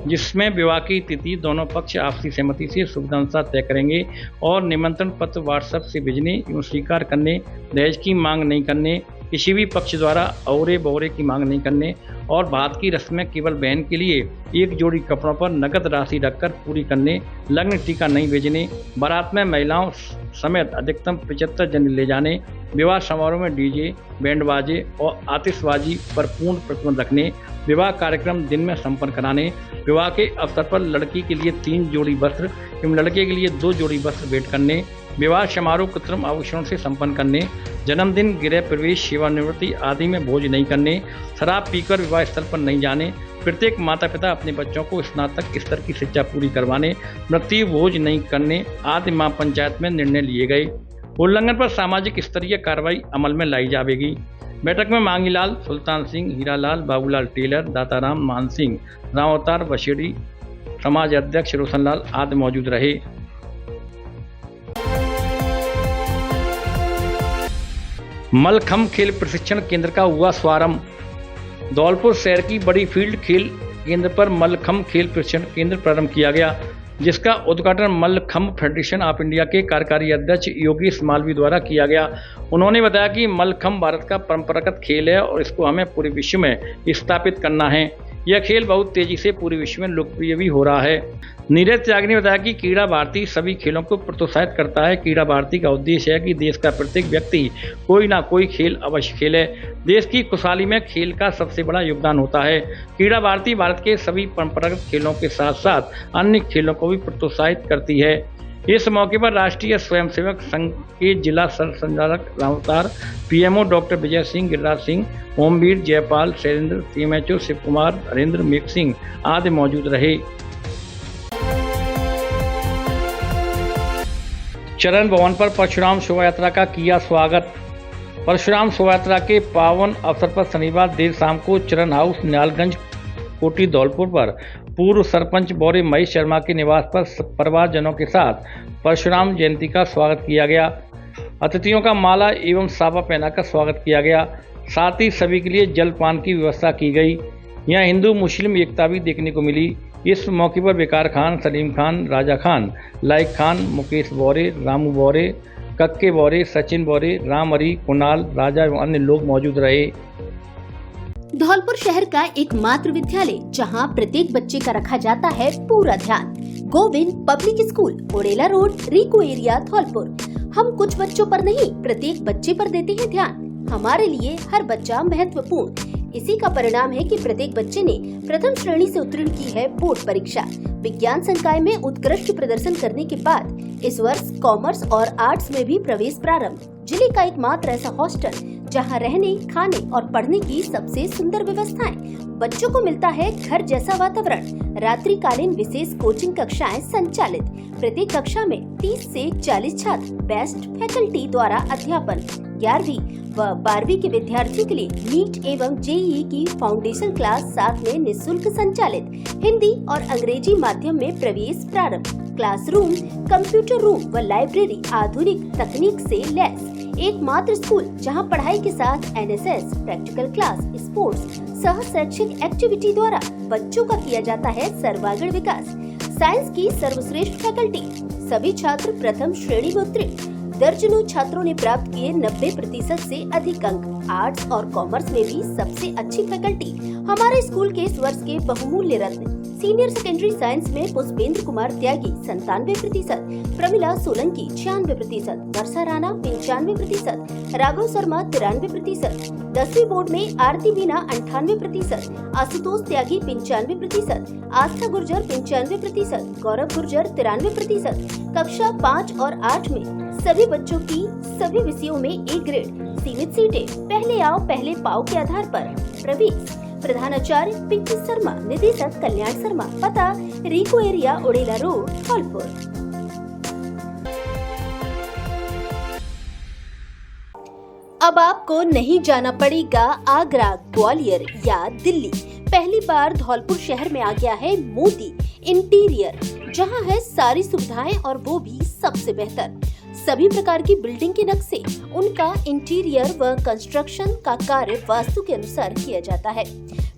जिसमें विवाह की तिथि दोनों पक्ष आपसी सहमति से सुविधानुसार तय करेंगे और निमंत्रण पत्र व्हाट्सएप से भेजने एवं स्वीकार करने, दहेज की मांग नहीं करने, किसी भी पक्ष द्वारा औरे बौरे की मांग नहीं करने और बारात की रस्म में केवल बहन के लिए एक जोड़ी कपड़ों पर नकद राशि रखकर पूरी करने, लग्न टीका नहीं भेजने, बारात में महिलाओं समेत अधिकतम 75 जन ले जाने, विवाह समारोह में डीजे, बैंड बाजे और आतिशबाजी पर पूर्ण प्रतिबंध रखने, विवाह कार्यक्रम दिन में संपन्न कराने, विवाह के अवसर पर लड़की के लिए 3 जोड़ी वस्त्र एवं लड़के के लिए 2 जोड़ी वस्त्र भेंट करने, विवाह समारोह कृत्रिम आभूषणों से संपन्न करने, जन्मदिन, गृह प्रवेश, सेवानिवृत्ति आदि में भोज नहीं करने, शराब पीकर विवाह स्थल पर नहीं जाने, प्रत्येक माता पिता अपने बच्चों को स्नातक स्तर की शिक्षा पूरी करवाने, मृत्यु भोज नहीं करने आदि महापंचायत में निर्णय लिए गए। उल्लंघन पर सामाजिक स्तरीय कार्रवाई अमल में लाई जाएगी। बैठक में मांगीलाल, सुल्तान सिंह, हीरालाल, बाबूलाल टेलर, दाताराम, मान सिंह, राम अवतार बशेड़ी, समाज अध्यक्ष रोशनलाल आदि मौजूद रहे। मलखम्भ खेल प्रशिक्षण केंद्र का हुआ शुभारंभ। धौलपुर शहर की बड़ी फील्ड खेल केंद्र पर मलखम्भ खेल प्रशिक्षण केंद्र प्रारंभ किया गया, जिसका उद्घाटन मलखम्भ फेडरेशन ऑफ इंडिया के कार्यकारी अध्यक्ष योगेश मालवी द्वारा किया गया। उन्होंने बताया कि मलखम्भ भारत का परंपरागत खेल है और इसको हमें पूरे विश्व में स्थापित करना है। यह खेल बहुत तेजी से पूरे विश्व में लोकप्रिय भी हो रहा है। नीरज त्यागी ने बताया कि क्रीड़ा भारती सभी खेलों को प्रोत्साहित करता है। क्रीड़ा भारती का उद्देश्य है कि देश का प्रत्येक व्यक्ति कोई ना कोई खेल अवश्य खेले। देश की खुशहाली में खेल का सबसे बड़ा योगदान होता है। क्रीड़ा भारती भारत के सभी परंपरागत खेलों के साथ साथ अन्य खेलों को भी प्रोत्साहित करती है। इस मौके पर राष्ट्रीय स्वयंसेवक संघ के जिला संचालक Ramavatar, PMO doctor Vijay Singh, Giriraj Singh, Omveer, Jaipal, Shailendra, CMHO Shiv Kumar, Harendra, मेघ सिंह आदि मौजूद रहे। चरण भवन पर परशुराम शोभा यात्रा का किया स्वागत। परशुराम शोभा यात्रा के पावन अवसर पर शनिवार देर शाम को चरण हाउस न्यालगंज कोटी धौलपुर पर पूर्व सरपंच बौरे महेश शर्मा के निवास पर परिवारजनों के साथ परशुराम जयंती का स्वागत किया गया। अतिथियों का माला एवं साफा पहनाकर स्वागत किया गया। साथ ही सभी के लिए जलपान की व्यवस्था की गई। यहाँ हिंदू मुस्लिम एकता भी देखने को मिली। इस मौके पर बेकार खान, सलीम खान, राजा खान, लाइक खान, मुकेश बौरे, रामू बौरे, कक्के बौरे, सचिन बौरे, राम हरी, कुणाल, राजा एवं अन्य लोग मौजूद रहे। धौलपुर शहर का एकमात्र विद्यालय जहां प्रत्येक बच्चे का रखा जाता है पूरा ध्यान। गोविंद पब्लिक स्कूल, ओरेला रोड, रिको एरिया, धौलपुर। हम कुछ बच्चों पर नहीं, प्रत्येक बच्चे पर देते हैं ध्यान। हमारे लिए हर बच्चा महत्वपूर्ण। इसी का परिणाम है कि प्रत्येक बच्चे ने प्रथम श्रेणी से उत्तीर्ण की है बोर्ड परीक्षा। विज्ञान संकाय में उत्कृष्ट प्रदर्शन करने के बाद इस वर्ष कॉमर्स और आर्ट्स में भी प्रवेश प्रारंभ। जिले का एकमात्र ऐसा हॉस्टल जहां रहने, खाने और पढ़ने की सबसे सुंदर व्यवस्थाएं। बच्चों को मिलता है घर जैसा वातावरण। रात्रिकालीन विशेष कोचिंग कक्षाएं संचालित। प्रत्येक कक्षा में 30 से 40 छात्र। बेस्ट फैकल्टी द्वारा अध्यापन। 11वीं व 12वीं के विद्यार्थियों के लिए नीट एवं जेईई की फाउंडेशन क्लास साथ में निःशुल्क संचालित हिंदी और अंग्रेजी माध्यम में प्रवेश प्रारंभ। क्लासरूम, कंप्यूटर रूम व लाइब्रेरी आधुनिक तकनीक से लैस एकमात्र स्कूल जहां पढ़ाई के साथ एनएसएस, प्रैक्टिकल क्लास, स्पोर्ट्स सह शैक्षिक एक्टिविटी द्वारा बच्चों का किया जाता है सर्वांगीण विकास। साइंस की सर्वश्रेष्ठ फैकल्टी, सभी छात्र प्रथम श्रेणी में उत्तीर्ण। दर्जनों छात्रों ने प्राप्त किए 90% से अधिक अंक। आर्ट्स और कॉमर्स में भी सबसे अच्छी फैकल्टी। हमारे स्कूल के इस वर्ष के बहुमूल्य रत्न सीनियर सेकेंडरी साइंस में पुष्पेंद्र कुमार त्यागी 97%, प्रमिला सोलंकी 96%, वर्षा राणा 95%, राघव शर्मा 93%, 10वीं बोर्ड में आरती बीना 98%, आशुतोष त्यागी 95%, आस्था गुर्जर 95%, गौरव गुर्जर 93%। कक्षा 5 और 8 में सभी बच्चों की सभी विषयों में ए ग्रेड। सीमित सीटें, पहले आओ पहले पाओ के आधार पर प्रवेश। प्रधानाचार्य पिंकी शर्मा, निदेशक कल्याण शर्मा, पता रिको एरिया, ओडेला रोड, धौलपुर। अब आपको नहीं जाना पड़ेगा आगरा, ग्वालियर या दिल्ली। पहली बार धौलपुर शहर में आ गया है मोदी इंटीरियर, जहां है सारी सुविधाएं और वो भी सबसे बेहतर। सभी प्रकार की बिल्डिंग के नक्शे, उनका इंटीरियर व कंस्ट्रक्शन का कार्य वास्तु के अनुसार किया जाता है।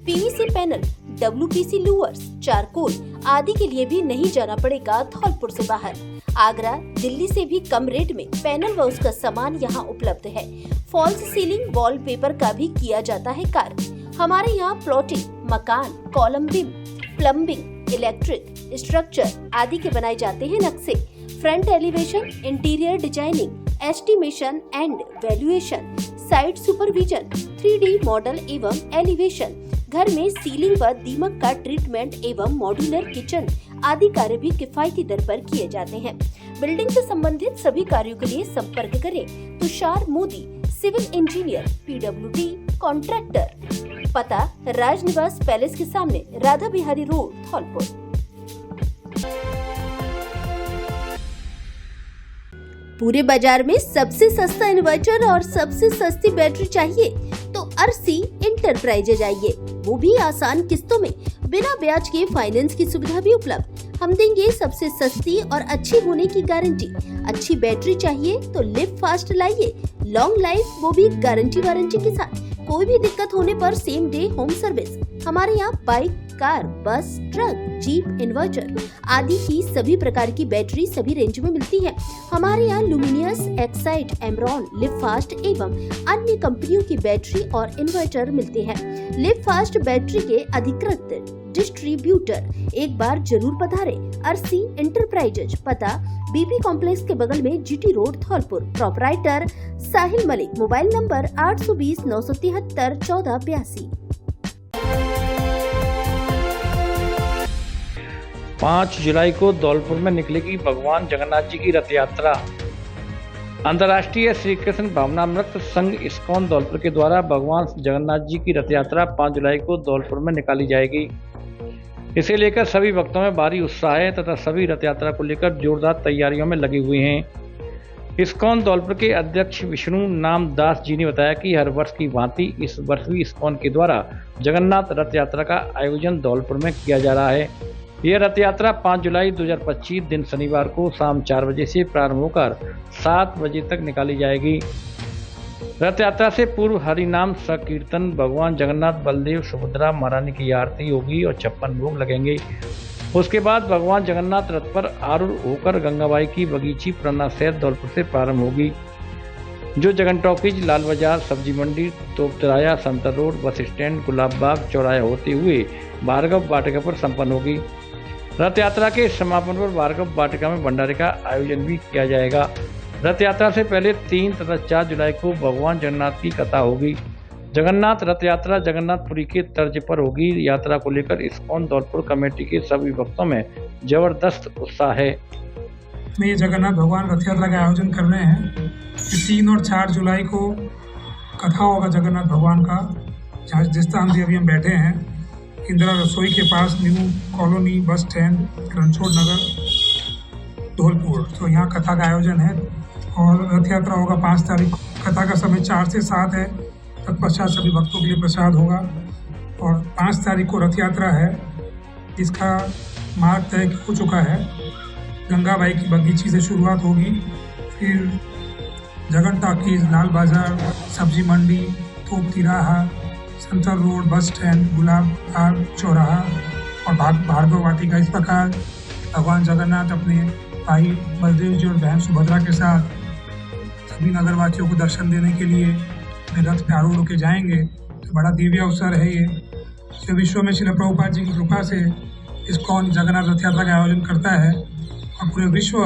PVC panel, WPC louvres, charcoal आदि के लिए भी नहीं जाना पड़ेगा धौलपुर से बाहर। आगरा, दिल्ली से भी कम रेट में पैनल व उसका सामान यहाँ उपलब्ध है। फॉल्स सीलिंग, वॉलपेपर का भी किया जाता है कार्य। हमारे यहाँ प्लॉटिंग, मकान, column beam, plumbing, electric, structure आदि के बनाए जाते हैं नक्शे। Front elevation, interior designing, estimation and valuation, site supervision, 3D model एवं एलिवेशन, घर में सीलिंग व दीमक का ट्रीटमेंट एवं मॉड्यूलर किचन आदि कार्य भी किफायती दर पर किए जाते हैं। बिल्डिंग से संबंधित सभी कार्यों के लिए संपर्क करें Tushar Modi, civil engineer, PWD contractor. पता राजनिवास पैलेस के सामने, राधा बिहारी रोड, धौलपुर। पूरे बाजार में सबसे सस्ता इन्वर्टर और सबसे सस्ती बैटरी चाहिए तो अर्सी इंटरप्राइजेज आइए, वो भी आसान किस्तों में, बिना ब्याज के फाइनेंस की सुविधा भी उपलब्ध। हम देंगे सबसे सस्ती और अच्छी होने की गारंटी। अच्छी बैटरी चाहिए तो लिव फास्ट लाइए, लॉन्ग लाइफ, वो भी गारंटी वारंटी के साथ। कोई भी दिक्कत होने पर सेम डे होम सर्विस। हमारे यहाँ बाइक, कार, बस, ट्रक, जीप, इन्वर्टर आदि की सभी प्रकार की बैटरी सभी रेंज में मिलती है। हमारे यहाँ Luminous, Exide, Amaron, Livfast एवं अन्य कंपनियों की बैटरी और इन्वर्टर मिलते हैं। लिव फास्ट बैटरी के अधिकृत डिस्ट्रीब्यूटर एक बार जरूर पधारे। अर्सी इंटरप्राइजेज, पता बीपी कॉम्प्लेक्स के बगल में, जीटी रोड, धौलपुर। प्रोपराइटर साहिल मलिक, मोबाइल नंबर 820 973 1482। 5 जुलाई को धौलपुर में निकलेगी भगवान जगन्नाथ जी की रथ यात्रा। अंतर्राष्ट्रीय श्री कृष्ण भावनामृत संघ इस्कॉन धौलपुर के द्वारा भगवान जगन्नाथ जी की रथ यात्रा 5 जुलाई को धौलपुर में निकाली जाएगी। इसे लेकर सभी भक्तों में भारी उत्साह है तथा सभी रथ यात्रा को लेकर जोरदार तैयारियों में लगे हुए हैं। इस्कॉन धौलपुर के अध्यक्ष विष्णु नाम दास जी ने बताया कि हर वर्ष की भांति इस वर्ष भी इस्कॉन के द्वारा जगन्नाथ रथ यात्रा का आयोजन धौलपुर में किया जा रहा है। यह रथ यात्रा 5 जुलाई 2025 दिन शनिवार को शाम 4 बजे से प्रारंभ होकर 7 बजे तक निकाली जाएगी। रथ यात्रा से पूर्व हरिनाम संकीर्तन, भगवान जगन्नाथ, बलदेव, सुभद्रा महारानी की आरती होगी और 56 भोग लगेंगे। उसके बाद भगवान जगन्नाथ रथ पर आरूढ़ होकर गंगाबाई की बगीची पुराना शहर धौलपुर से प्रारंभ होगी, जो जगन टॉकीज, लाल बाजार, सब्जी मंडी, तोप तिराया, संतर road, bus stand, Gulab Bagh चौराहे होते हुए भार्गव वाटिका पर संपन्न होगी। रथ यात्रा के समापन पर भार्गव वाटिका में भंडारे का आयोजन भी किया जाएगा। रथ यात्रा से पहले 3 तथा 4 जुलाई को भगवान जगन्नाथ की कथा होगी। जगन्नाथ रथ यात्रा जगन्नाथपुरी के तर्ज पर होगी। यात्रा को लेकर इस्कॉन धौलपुर कमेटी के सभी भक्तों में जबरदस्त उत्साह है। ये जगन्नाथ भगवान रथ यात्रा का आयोजन कर रहे हैं। 3 और 4 जुलाई को कथा होगा जगन्नाथ भगवान का, जहाँ जिस स्थान से अभी हम बैठे हैं, इंदिरा रसोई के पास, new colony, bus stand, Ranchhod Nagar, Dholpur. तो यहाँ कथा का आयोजन है और रथ यात्रा होगा 5 तारीख को कथा का समय 4 से 7 है। तत्पश्चात सभी भक्तों के लिए प्रसाद होगा और 5 तारीख को रथ यात्रा है, जिसका मार्ग तय हो चुका है। गंगाबाई की बगीची से शुरुआत होगी, फिर जगन टाकीज, लाल बाजार, सब्जी मंडी, तोप तिराहा, संतर road, bus stand, Gulab Bagh चौराहा और भार्गव वाटिका। इस प्रकार भगवान जगन्नाथ अपने भाई बलदेव जी और बहन सुभद्रा के साथ सभी नगरवासियों को दर्शन देने के लिए अपने रथ में आरूढ़ होकर जाएंगे। तो बड़ा दिव्य अवसर है ये। जो विश्व में श्रील प्रभुपाद जी की कृपा से इस्कॉन जगन्नाथ रथ यात्रा का आयोजन करता है और पूरे विश्व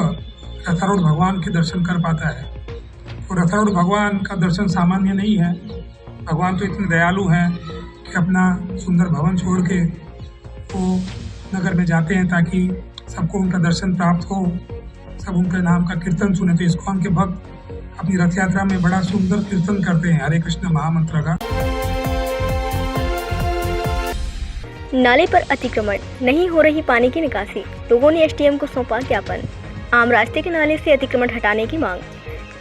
रथारूढ़ भगवान के दर्शन कर पाता है। तो रथारूढ़ भगवान का दर्शन सामान्य नहीं है। भगवान तो इतने दयालु हैं कि अपना सुंदर भवन छोड़ के वो नगर में जाते हैं ताकि सबको उनका दर्शन प्राप्त हो, सब उनके नाम का कीर्तन सुने। तो इस्कॉन के भक्त अपनी रथ यात्रा में बड़ा सुंदर कीर्तन करते हैं हरे कृष्ण महामंत्र का। नाले पर अतिक्रमण, नहीं हो रही पानी की निकासी, लोगों ने एसडीएम को सौंपा ज्ञापन। आम रास्ते के नाले से अतिक्रमण हटाने की मांग।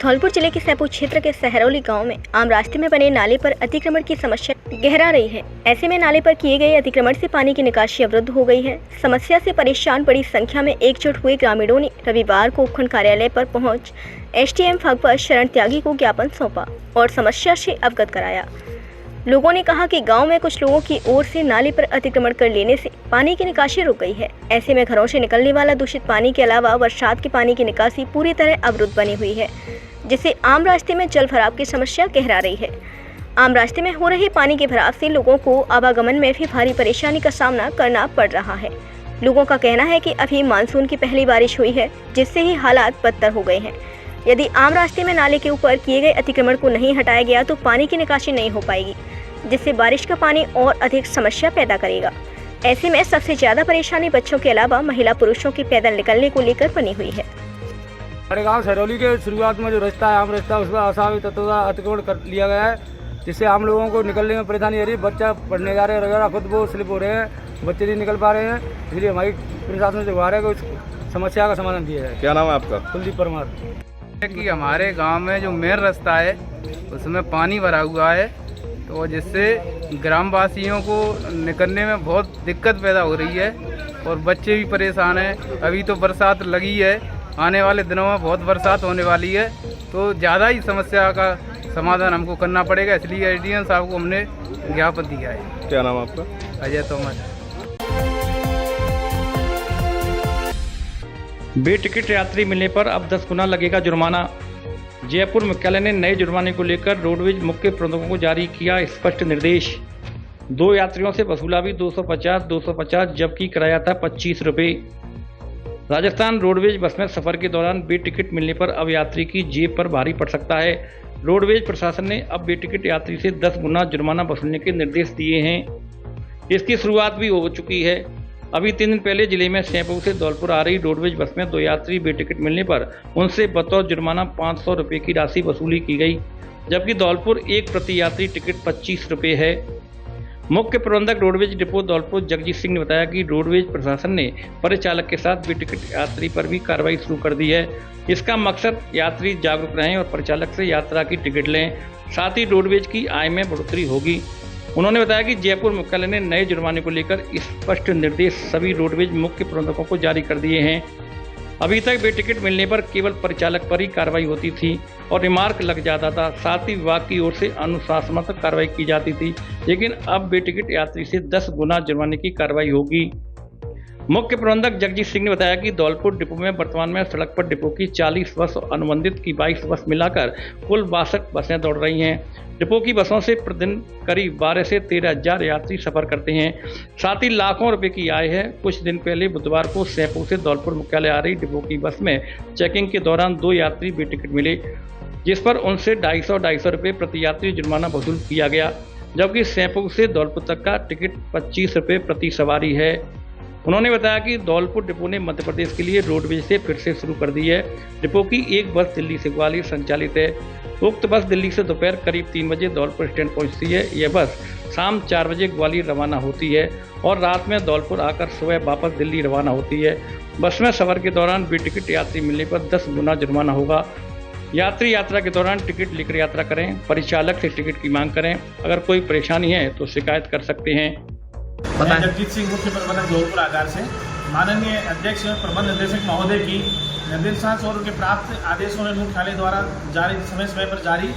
धौलपुर जिले के सैपुर क्षेत्र के सहरौली गांव में आम रास्ते में बने नाले पर अतिक्रमण की समस्या गहरा रही है। ऐसे में नाले पर किए गए अतिक्रमण से पानी की निकासी अवरुद्ध हो गई है। समस्या से परेशान बड़ी संख्या में एकजुट हुए ग्रामीणों ने रविवार को उपखंड कार्यालय पर पहुंच एसडीएम भगवत शरण त्यागी को ज्ञापन सौंपा और समस्या से अवगत कराया। लोगों ने कहा कि गांव में कुछ लोगों की ओर से नाले पर अतिक्रमण कर लेने से पानी की निकासी रुक गई है। ऐसे में घरों से निकलने वाला दूषित पानी के अलावा बरसात के पानी की निकासी पूरी तरह अवरुद्ध बनी हुई है, जिससे आम रास्ते में जल भराव की समस्या गहरा रही है। आम रास्ते में हो रहे पानी के भराव से लोगों को आवागमन में भी भारी परेशानी का सामना करना पड़ रहा है। लोगों का कहना है कि अभी मानसून की पहली बारिश हुई है, जिससे ही हालात बदतर हो गए हैं। यदि आम रास्ते में नाले के ऊपर किए गए अतिक्रमण को नहीं हटाया गया तो पानी की निकासी नहीं हो पाएगी, जिससे बारिश का पानी और अधिक समस्या पैदा करेगा। ऐसे में सबसे ज्यादा परेशानी बच्चों के अलावा महिला पुरुषों की पैदल निकलने को लेकर बनी हुई है। हमारे गांव सहरौली के शुरुआत में जो रास्ता है, आम रास्ता, उसका असावी तत्व अतिक्रमण कर लिया गया है, जिससे आम लोगों को निकलने में परेशानी आ रही है। बच्चा पढ़ने जा रहे हैं वगैरह, खुद वो स्लिप हो रहे हैं, बच्चे नहीं निकल पा रहे हैं। इसलिए हमारी प्रशासन से गुहार है कि उस समस्या का समाधान दिया जाए। क्या नाम है आपका? कुलदीप परमार। कि हमारे गांव में जो मेन रास्ता है उसमें पानी भरा हुआ है, तो जिससे ग्रामवासियों को निकलने में बहुत दिक्कत पैदा हो रही है और बच्चे भी परेशान हैं। अभी तो बरसात लगी है, आने वाले दिनों में बहुत बरसात होने वाली है, तो ज़्यादा ही समस्या का समाधान हमको करना पड़ेगा। इसलिए एसडीएम साहब को हमने ज्ञापन दिया है। क्या नाम आपका? अजय तोमर। बे टिकट यात्री मिलने पर अब 10 गुना लगेगा जुर्माना। जयपुर मुख्यालय ने नए जुर्माने को लेकर रोडवेज मुख्य प्रबंधकों को जारी किया स्पष्ट निर्देश। 2 यात्रियों से वसूला भी 250, जबकि किराया था 25 रुपये। राजस्थान रोडवेज बस में सफर के दौरान बे टिकट मिलने पर अब यात्री की जेब पर भारी पड़ सकता है। रोडवेज प्रशासन ने अब बे टिकट यात्री से 10 गुना जुर्माना वसूलने के निर्देश दिए हैं। इसकी शुरुआत भी हो चुकी है। अभी 3 दिन पहले जिले में सैंपू से धौलपुर आ रही रोडवेज बस में 2 यात्री बे टिकट मिलने पर उनसे बतौर जुर्माना 500 रुपये की राशि वसूली की गई, जबकि धौलपुर एक प्रति यात्री टिकट 25 रुपये है। मुख्य प्रबंधक रोडवेज डिपो धौलपुर जगजीत सिंह ने बताया कि रोडवेज प्रशासन ने परिचालक के साथ बे टिकट यात्री पर भी कार्रवाई शुरू कर दी है। इसका मकसद यात्री जागरूक रहें और परिचालक से यात्रा की टिकट लें, साथ ही रोडवेज की आय में बढ़ोतरी होगी। उन्होंने बताया कि जयपुर मुख्यालय ने नए जुर्माने को लेकर स्पष्ट निर्देश सभी रोडवेज मुख्य प्रबंधकों को जारी कर दिए हैं। अभी तक बे टिकट मिलने पर केवल परिचालक पर ही कार्रवाई होती थी और रिमार्क लग जाता था, साथ ही विभाग की ओर से अनुशासनात्मक कार्रवाई की जाती थी, लेकिन अब बे टिकट यात्री से 10 गुना जुर्माने की कार्रवाई होगी। मुख्य प्रबंधक जगजीत सिंह ने बताया कि धौलपुर डिपो में वर्तमान में सड़क पर डिपो की 40 बस और अनुबंधित की 22 बस मिलाकर कुल 62 बसें दौड़ रही हैं। डिपो की बसों से प्रतिदिन करीब 12 से 13 हज़ार यात्री सफर करते हैं, साथ ही लाखों रुपए की आय है। कुछ दिन पहले बुधवार को सैंपू से धौलपुर मुख्यालय आ रही डिपो की बस में चेकिंग के दौरान 2 यात्री बे टिकट मिले, जिस पर उनसे 250 रुपये प्रति यात्री जुर्माना वसूल किया गया, जबकि सैंपू से धौलपुर तक का टिकट 25 रुपये प्रति सवारी है। उन्होंने बताया कि धौलपुर डिपो ने मध्य प्रदेश के लिए रोडवेज से फिर से शुरू कर दी है। डिपो की एक बस दिल्ली से ग्वालियर संचालित है। उक्त बस दिल्ली से दोपहर करीब 3 बजे धौलपुर स्टैंड पहुंचती है। यह बस शाम 4 बजे ग्वालियर रवाना होती है और रात में धौलपुर आकर सुबह वापस दिल्ली रवाना होती है। बस में सफर के दौरान बे टिकट यात्री मिलने पर 10 गुना जुर्माना होगा। यात्री यात्रा के दौरान टिकट लेकर यात्रा करें। परिचालक से टिकट की मांग करें। अगर कोई परेशानी है तो शिकायत कर सकते हैं। मैं जगजीत सिंह, मुख्य प्रबंधक धौलपुर आगार से। माननीय अध्यक्ष एवं प्रबंध निर्देशक महोदय की निर्देशांश और उनके प्राप्त आदेशों में मुख्यालय द्वारा जारी समय समय पर जारी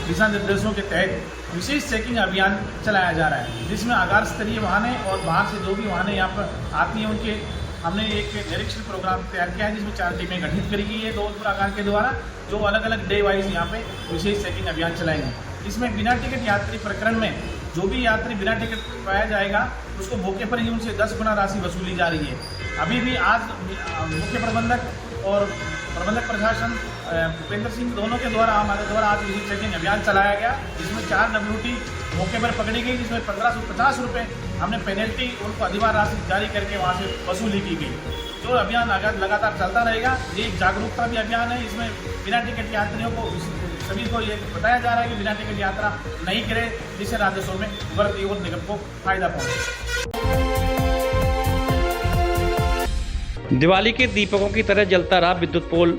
दिशा निर्देशों के तहत विशेष चेकिंग अभियान चलाया जा रहा है, जिसमें आगार स्तरीय वाहनें और बाहर से जो भी वाहनें यहाँ पर आती हैं उनके हमने एक निरीक्षण प्रोग्राम तैयार किया है, जिसमें 4 टीमें गठित करी गई है धौलपुर आगार के द्वारा, जो अलग अलग डे वाइज यहाँ पे विशेष चेकिंग अभियान चलाएंगे। इसमें बिना टिकट यात्री प्रकरण में जो भी यात्री बिना टिकट पाया जाएगा उसको मौके पर ही उनसे 10 गुना राशि वसूली जा रही है। अभी भी आज मुख्य प्रबंधक और प्रबंधक प्रशासन भूपेंद्र सिंह दोनों के द्वारा हमारे द्वारा आज विशेष चेकिंग अभियान चलाया गया, जिसमें 4 WT मौके पर पकड़ी गई, जिसमें 1550 रुपये हमने पेनल्टी उनको अधिभार राशि जारी करके वहाँ से वसूली की गई। जो अभियान लगातार चलता रहेगा। ये एक जागरूकता भी अभियान है। इसमें बिना टिकट यात्रियों को सभी को ये बताया जा रहा है कि बिना टिकट यात्रा नहीं करें, जिससे राजस्व में वर्ग और निगम को फायदा पहुँचे। दिवाली के दीपकों की तरह जलता रहा विद्युत पोल।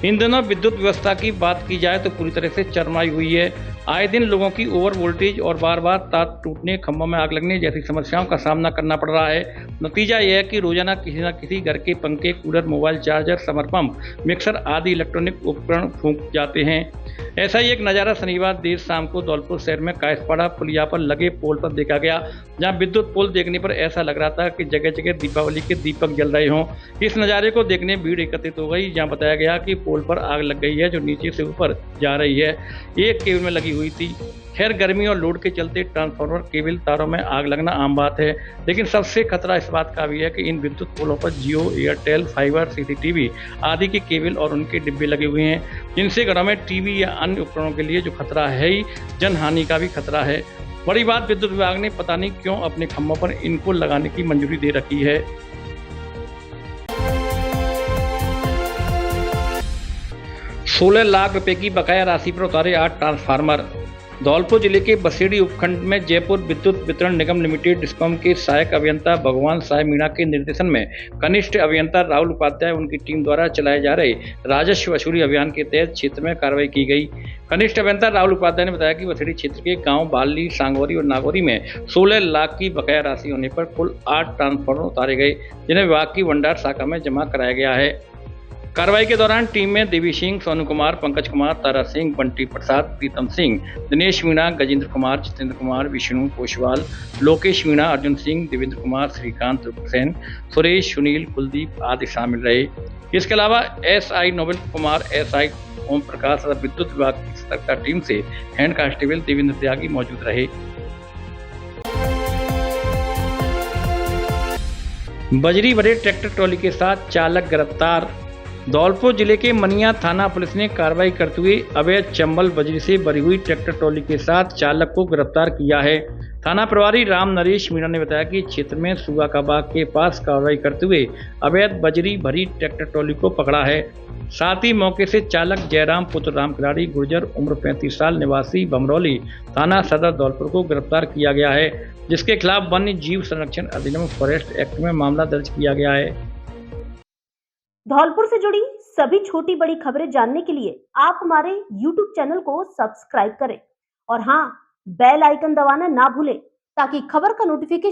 इन दिनों विद्युत व्यवस्था की बात की जाए तो पूरी तरह से चरमाई हुई है। आए दिन लोगों की ओवर वोल्टेज और बार बार तार टूटने, खंभों में आग लगने जैसी समस्याओं का सामना करना पड़ रहा है। नतीजा यह है कि रोजाना किसी न किसी घर के पंखे, cooler, mobile charger, summer pump, mixer आदि इलेक्ट्रॉनिक उपकरण फूंक जाते हैं। ऐसा ही एक नज़ारा शनिवार देर शाम को धौलपुर शहर में कायसपाड़ा पुलिया पर लगे पोल पर देखा गया, जहां विद्युत पोल देखने पर ऐसा लग रहा था कि जगह जगह दीपावली के दीपक जल रहे हों। इस नज़ारे को देखने भीड़ एकत्रित हो गई, जहां बताया गया कि पोल पर आग लग गई है जो नीचे से ऊपर जा रही है। एक केबल में लगी हुई थी। खैर, गर्मी और लोड के चलते ट्रांसफार्मर, केबल, तारों में आग लगना आम बात है, लेकिन सबसे खतरा इस बात का भी है कि इन विद्युत पोलों पर जियो, एयरटेल, फाइबर, CCTV आदि के केबल और उनके डिब्बे लगे हुए हैं, जिनसे घरों में टीवी या अन्य उपकरणों के लिए जो खतरा है ही, जनहानि का भी खतरा है। बड़ी बात, विद्युत विभाग ने पता नहीं क्यों अपने खंभों पर इनको लगाने की मंजूरी दे रखी है। 16 लाख रुपए की बकाया राशि पर उतारे 8 ट्रांसफार्मर। धौलपुर जिले के बसेड़ी उपखंड में जयपुर विद्युत वितरण निगम लिमिटेड डिस्कॉम के सहायक अभियंता भगवान साय मीणा के निर्देशन में कनिष्ठ अभियंता राहुल उपाध्याय उनकी टीम द्वारा चलाए जा रहे राजस्व वसूली अभियान के तहत क्षेत्र में कार्रवाई की गई। कनिष्ठ अभियंता राहुल उपाध्याय ने बताया कि बसेड़ी क्षेत्र के गांव बाली, सांगोरी और नागौरी में 16 लाख की बकाया राशि होने पर कुल 8 ट्रांसफार्मर उतारे गए, जिन्हें विभाग की भंडार शाखा में जमा कराया गया है। कार्रवाई के दौरान टीम में देवी सिंह, सोनू कुमार, पंकज कुमार, तारा सिंह, बंटी प्रसाद, प्रीतम सिंह, दिनेश मीणा, गजेंद्र कुमार, जितेंद्र कुमार, विष्णु कोशवाल, लोकेश मीणा, अर्जुन सिंह, देवेंद्र कुमार, श्रीकांत सेन, सुरेश, सुनील, कुलदीप आदि शामिल रहे। इसके अलावा SI Nobel Kumar, SI Om Prakash तथा विद्युत विभाग की सतर्कता टीम से हैंड कांस्टेबल देवेंद्र त्यागी मौजूद रहे। बजरी भरे ट्रैक्टर ट्रॉली के साथ चालक गिरफ्तार। धौलपुर जिले के मनिया थाना पुलिस ने कार्रवाई करते हुए अवैध चंबल बजरी से भरी हुई ट्रैक्टर ट्रॉली के साथ चालक को गिरफ्तार किया है। थाना प्रभारी राम नरेश मीणा ने बताया कि क्षेत्र में सुगा का बाग के पास कार्रवाई करते हुए अवैध बजरी भरी ट्रैक्टर ट्रॉली को पकड़ा है। साथ ही मौके से चालक जयराम पुत्र राम खिलाड़ी गुर्जर उम्र 35 साल निवासी बमरौली थाना सदर धौलपुर को गिरफ्तार किया गया है, जिसके खिलाफ वन्य जीव संरक्षण अधिनियम फॉरेस्ट एक्ट में मामला दर्ज किया गया है। धौलपुर से जुड़ी सभी छोटी बड़ी खबरें जानने के लिए आप हमारे YouTube चैनल को सब्सक्राइब करें और हाँ, बेल आइकन दबाना ना भूलें ताकि खबर का नोटिफिकेशन